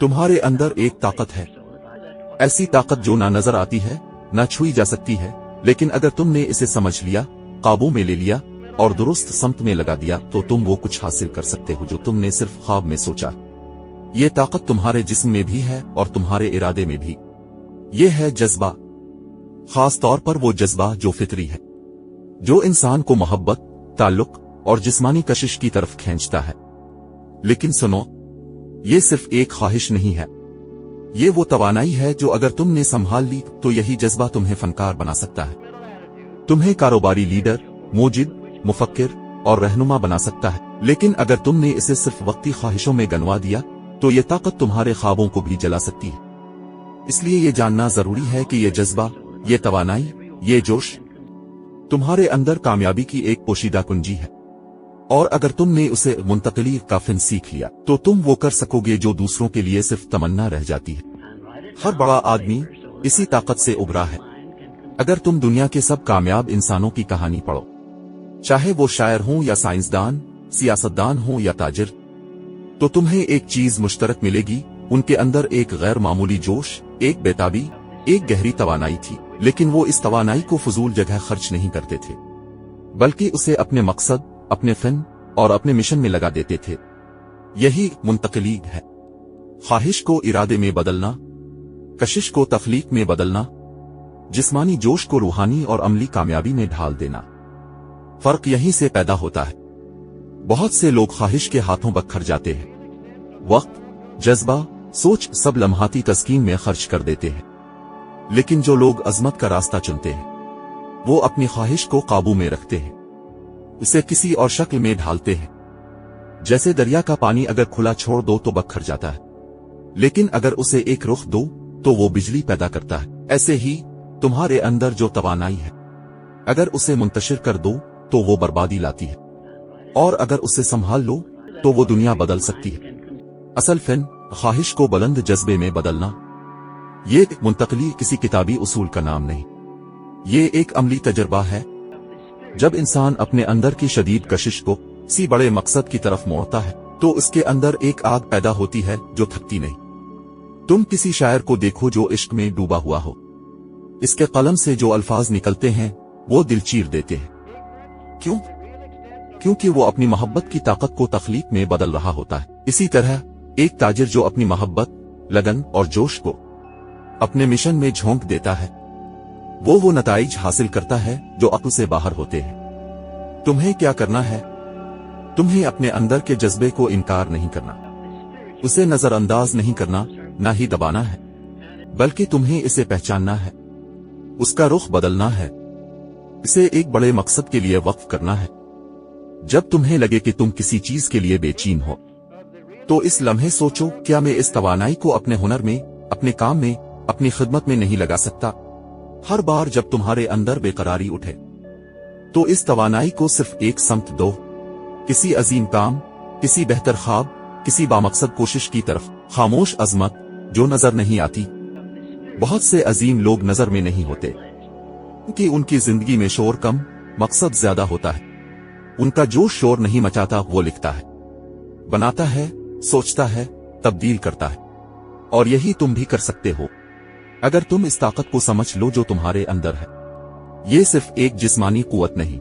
तुम्हारे अंदर एक ताकत है, ऐसी ताकत जो ना नजर आती है, ना छुई जा सकती है, लेकिन अगर तुमने इसे समझ लिया, काबू में ले लिया और दुरुस्त समत में लगा दिया तो तुम वो कुछ हासिल कर सकते हो जो तुमने सिर्फ ख्वाब में सोचा। ये ताकत तुम्हारे जिस्म में भी है और तुम्हारे इरादे में भी। ये है जज्बा, खास तौर पर वो जज्बा जो फितरी है, जो इंसान को मोहब्बत, ताल्लुक और जिस्मानी कशिश की तरफ खींचता है। लेकिन सुनो, ये सिर्फ एक ख्वाहिश नहीं है, ये वो तवानाई है जो अगर तुमने संभाल ली तो यही जज्बा तुम्हें फनकार बना सकता है, तुम्हें कारोबारी लीडर, मोजिद, मुफक्किर और रहनुमा बना सकता है। लेकिन अगर तुमने इसे सिर्फ वक्ती ख्वाहिशों में गनवा दिया तो ये ताकत तुम्हारे ख्वाबों को भी जला सकती है। इसलिए ये जानना जरूरी है कि ये जज्बा, ये तवानाई, ये जोश तुम्हारे अंदर कामयाबी की एक पोशीदा कुंजी है, और अगर तुमने उसे मुंतकली का फिन सीख लिया तो तुम वो कर सकोगे जो दूसरों के लिए सिर्फ तमन्ना रह जाती है। हर बड़ा आदमी इसी ताकत से उभरा है। अगर तुम दुनिया के सब कामयाब इंसानों की कहानी पढ़ो, चाहे वो शायर हों या साइंसदान, सियासतदान हों या ताजिर, तो तुम्हें एक चीज मुश्तरक मिलेगी, उनके अंदर एक गैर मामूली जोश, एक बेताबी, एक गहरी तवानाई थी। लेकिन वो इस तवानाई को फजूल जगह खर्च नहीं करते थे, बल्कि उसे अपने मकसद, अपने फिन और अपने मिशन में लगा देते थे। यही मुंतकली है, ख्वाहिश को इरादे में बदलना, कशिश को तख्लीक में बदलना, जिस्मानी जोश को रूहानी और अमली कामयाबी में ढाल देना। फर्क यहीं से पैदा होता है। बहुत से लोग ख्वाहिश के हाथों बखर जाते हैं, वक्त, जज्बा, सोच सब लम्हाती तस्कीन में खर्च कर देते हैं। लेकिन जो लोग अजमत का रास्ता चुनते हैं, वो अपनी ख्वाहिश को काबू में रखते हैं, उसे किसी और शक्ल में ढालते हैं। जैसे दरिया का पानी अगर खुला छोड़ दो तो बखर जाता है, लेकिन अगर उसे एक रुख दो तो वो बिजली पैदा करता है। ऐसे ही तुम्हारे अंदर जो तवानाई है, अगर उसे मुंतशिर कर दो तो वो बर्बादी लाती है, और अगर उसे संभाल लो तो वो दुनिया बदल सकती है। असल फिन ख्वाहिश को बुलंद जज्बे में बदलना। ये मुंतकली किसी किताबी उसूल का नाम नहीं, ये एक अमली तजर्बा है। जब इंसान अपने अंदर की शदीद कशिश को किसी बड़े मकसद की तरफ मोड़ता है तो उसके अंदर एक आग पैदा होती है जो थकती नहीं। तुम किसी शायर को देखो जो इश्क में डूबा हुआ हो, इसके कलम से जो अल्फाज निकलते हैं वो दिल चीर देते हैं। क्यों? क्योंकि वो अपनी मोहब्बत की ताकत को तख्लीक में बदल रहा होता है। इसी तरह एक ताजिर जो अपनी मोहब्बत, लगन और जोश को अपने मिशन में झोंक देता है, वो नताइज हासिल करता है जो अक्ल से बाहर होते हैं। तुम्हें क्या करना है? तुम्हें अपने अंदर के जज्बे को इनकार नहीं करना, उसे नजरअंदाज नहीं करना, ना ही दबाना है, बल्कि तुम्हें इसे पहचानना है, उसका रुख बदलना है, इसे एक बड़े मकसद के लिए वक्फ करना है। जब तुम्हें लगे कि तुम किसी चीज के लिए बेचैन हो तो इस लम्हे सोचो, क्या मैं इस तवानाई को अपने हुनर में, अपने काम में, अपनी खिदमत में नहीं लगा सकता? हर बार जब तुम्हारे अंदर बेकरारी उठे तो इस तवानाई को सिर्फ एक समत दो, किसी अजीम काम, किसी बेहतर ख्वाब, किसी बामकसद कोशिश की तरफ। खामोश अजमत जो नजर नहीं आती। बहुत से अजीम लोग नजर में नहीं होते क्योंकि उनकी जिंदगी में शोर कम, मकसद ज्यादा होता है। उनका जो शोर नहीं मचाता वो लिखता है, बनाता है, सोचता है, तब्दील करता है। और यही तुम भी कर सकते हो अगर तुम इस ताकत को समझ लो जो तुम्हारे अंदर है। ये सिर्फ एक जिस्मानी कुव्वत नहीं,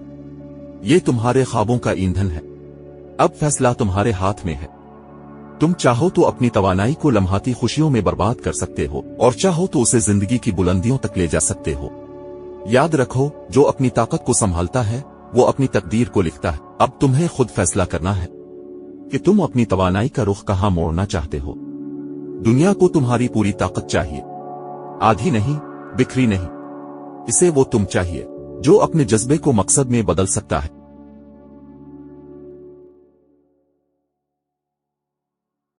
ये तुम्हारे ख्वाबों का ईंधन है। अब फैसला तुम्हारे हाथ में है। तुम चाहो तो अपनी तवानाई को लम्हाती खुशियों में बर्बाद कर सकते हो, और चाहो तो उसे जिंदगी की बुलंदियों तक ले जा सकते हो। याद रखो, जो अपनी ताकत को संभालता है वो अपनी तकदीर को लिखता है। अब तुम्हें खुद फैसला करना है कि तुम अपनी तवानाई का रुख कहां मोड़ना चाहते हो। दुनिया को तुम्हारी पूरी ताकत चाहिए, आधी नहीं, बिखरी नहीं। इसे वो तुम चाहिए जो अपने जज्बे को मकसद में बदल सकता है।